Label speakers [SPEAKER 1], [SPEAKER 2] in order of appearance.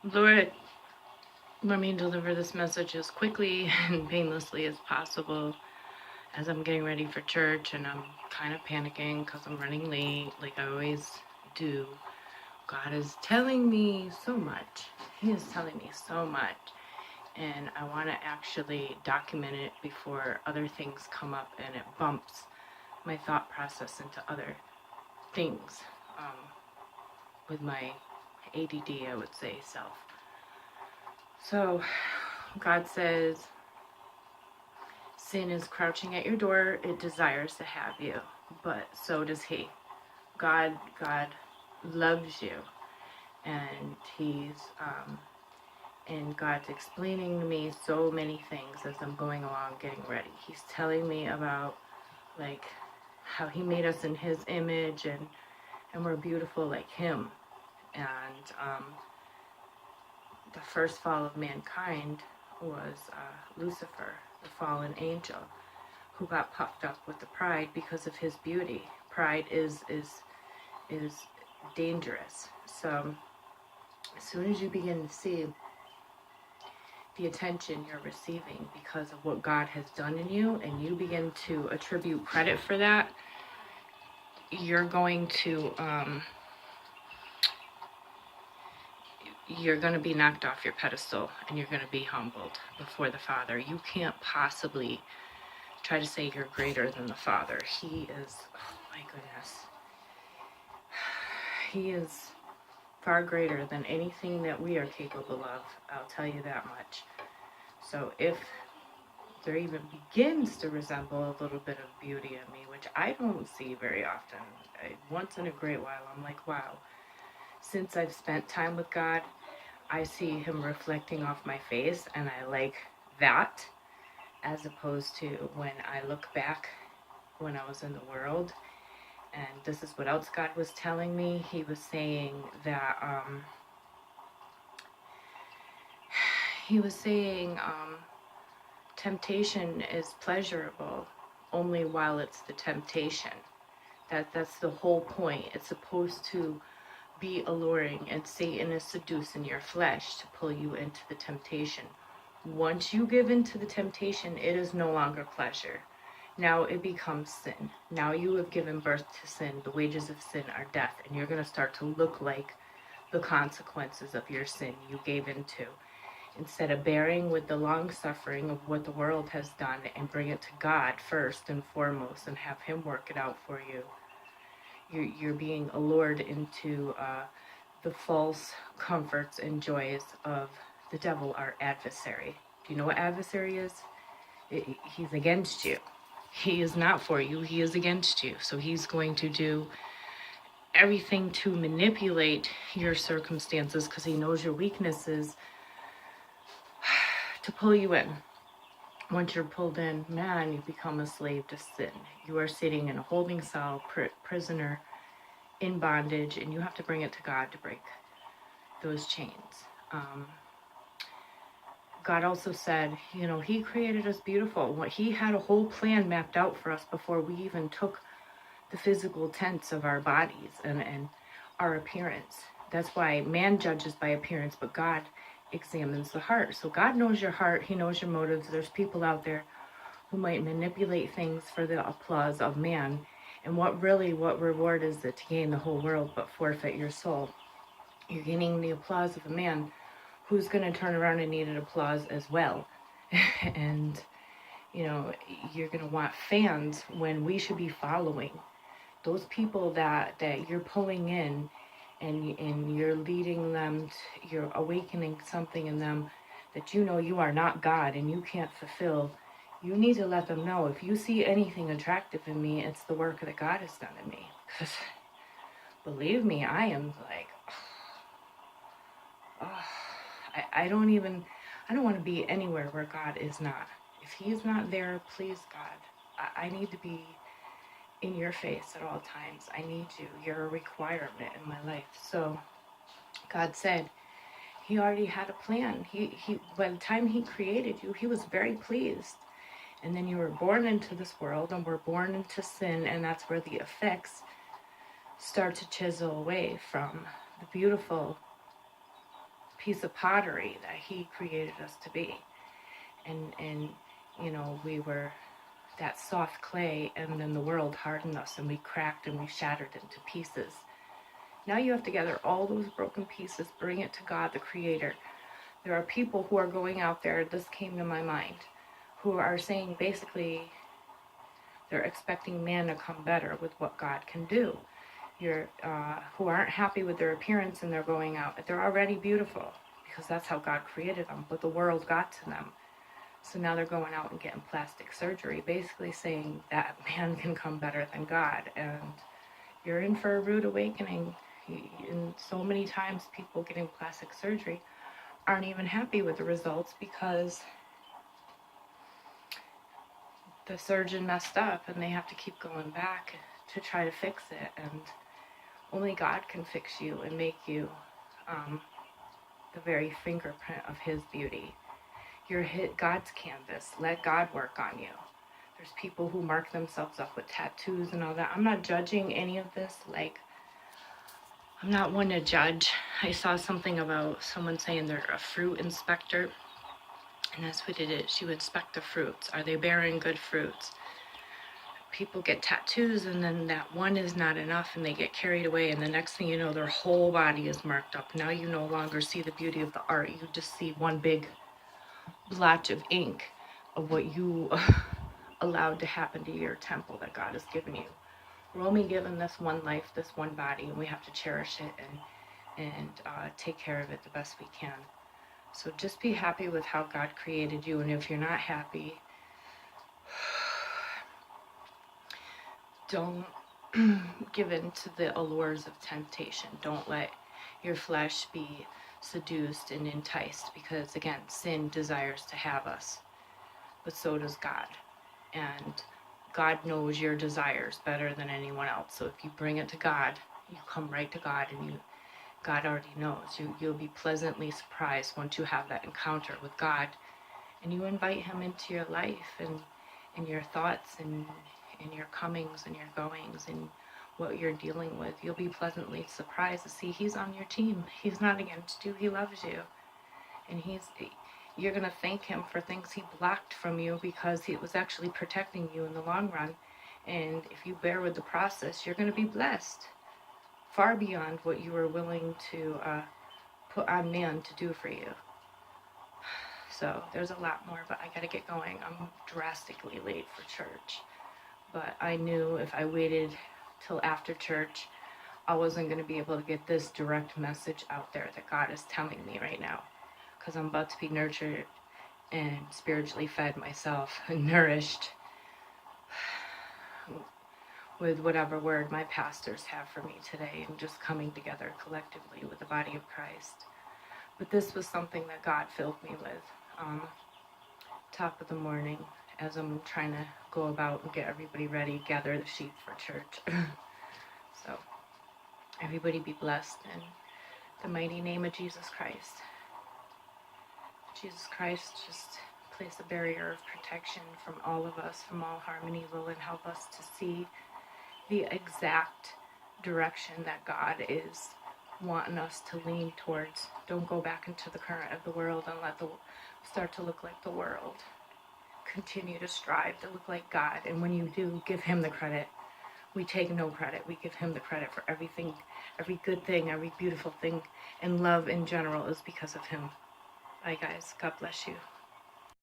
[SPEAKER 1] Lord, let me deliver this message as quickly and painlessly as possible as I'm getting ready for church, and I'm kind of panicking because I'm running late like I always do. God is telling me so much. He is telling me so much. And I want to actually document it before other things come up and it bumps my thought process into other things with my ADD, I would say, self. So God says, sin is crouching at your door. It desires to have you, but so does he. God loves you, and and God's explaining to me so many things as I'm going along getting ready. He's telling me about like how he made us in his image, and we're beautiful like him. And the first fall of mankind was Lucifer, the fallen angel, who got puffed up with the pride because of his beauty. Pride is dangerous. So as soon as you begin to see the attention you're receiving because of what God has done in you, and you begin to attribute credit for that, you're going to be knocked off your pedestal, and you're going to be humbled before the Father. You can't possibly try to say you're greater than the Father. He is, oh my goodness, he is far greater than anything that we are capable of. I'll tell you that much. So if there even begins to resemble a little bit of beauty in me, which I don't see very often, once in a great while, I'm like, wow. Since I've spent time with God, I see him reflecting off my face, and I like that, as opposed to when I look back when I was in the world. And this is what else God was telling me. He was saying that temptation is pleasurable only while it's the temptation. That's the whole point. It's supposed to be alluring, and Satan is seducing your flesh to pull you into the temptation. Once you give in to the temptation, it is no longer pleasure. Now it becomes sin. Now you have given birth to sin. The wages of sin are death, and you're going to start to look like the consequences of your sin you gave into. Instead of bearing with the long suffering of what the world has done and bring it to God first and foremost and have him work it out for you, you're being allured into the false comforts and joys of the devil, our adversary. Do you know what adversary is? He's against you. He is not for you. He is against you. So he's going to do everything to manipulate your circumstances because he knows your weaknesses to pull you in. Once you're pulled in, man, you become a slave to sin. You are sitting in a holding cell, prisoner, in bondage, and you have to bring it to God to break those chains. God also said, he created us beautiful. He had a whole plan mapped out for us before we even took the physical tense of our bodies and our appearance. That's why man judges by appearance, but God examines the heart. So God knows your heart. He knows your motives. There's people out there who might manipulate things for the applause of man. And what reward is it to gain the whole world but forfeit your soul? You're gaining the applause of a man who's going to turn around and need an applause as well. And, you're going to want fans when we should be following. Those people that you're pulling in and you're leading them, you're awakening something in them that you are not God and you can't fulfill. You need to let them know, if you see anything attractive in me, it's the work that God has done in me. Because believe me, I am like, I don't want to be anywhere where God is not. If he's not there, please God, I need to be in your face at all times. I need you. You're a requirement in my life. So God said he already had a plan. He by the time he created you, he was very pleased. And then you were born into this world and we're born into sin, and that's where the effects start to chisel away from the beautiful piece of pottery that he created us to be. And you know, we were that soft clay, and then the world hardened us and we cracked and we shattered into pieces. Now you have to gather all those broken pieces, bring it to God, the Creator. There are people who are going out there, this came to my mind, who are saying basically they're expecting man to come better with what God can do. Who aren't happy with their appearance and they're going out. They're already beautiful because that's how God created them, but the world got to them. So now they're going out and getting plastic surgery, basically saying that man can come better than God. And you're in for a rude awakening. And so many times people getting plastic surgery aren't even happy with the results because the surgeon messed up and they have to keep going back to try to fix it. And only God can fix you and make you the very fingerprint of his beauty. You're God's canvas. Let God work on you. There's people who mark themselves up with tattoos and all that. I'm not judging any of this. Like, I'm not one to judge. I saw something about someone saying they're a fruit inspector. And that's what it is. You inspect the fruits. Are they bearing good fruits? People get tattoos and then that one is not enough and they get carried away, and the next thing you know, their whole body is marked up. Now you no longer see the beauty of the art. You just see one big blotch of ink of what you allowed to happen to your temple that God has given you. We're only given this one life, this one body, and we have to cherish it and take care of it the best we can. So just be happy with how God created you, and if you're not happy, don't give in to the allures of temptation. Don't let your flesh be seduced and enticed, because again, sin desires to have us, but so does God. And God knows your desires better than anyone else. So if you bring it to God, you come right to God, and God already knows. You'll be pleasantly surprised once you have that encounter with God and you invite him into your life and your thoughts and your comings and your goings and what you're dealing with. You'll be pleasantly surprised to see he's on your team. He's not against you. He loves you. And you're going to thank him for things he blocked from you because he was actually protecting you in the long run. And if you bear with the process, you're going to be blessed far beyond what you were willing to put on man to do for you. So there's a lot more, but I got to get going. I'm drastically late for church. But I knew if I waited till after church, I wasn't going to be able to get this direct message out there that God is telling me right now. Because I'm about to be nurtured and spiritually fed myself and nourished with whatever word my pastors have for me today, and just coming together collectively with the body of Christ. But this was something that God filled me with. Top of the morning, as I'm trying to go about and get everybody ready, gather the sheep for church. So, everybody be blessed in the mighty name of Jesus Christ. Jesus Christ, just place a barrier of protection from all of us, from all harm and evil, and help us to see the exact direction that God is wanting us to lean towards. Don't go back into the current of the world and start to look like the world. Continue to strive to look like God, and when you do, give him the credit. We take no credit. We give him the credit for everything, every good thing, every beautiful thing, and love in general is because of him. Bye guys. God bless you.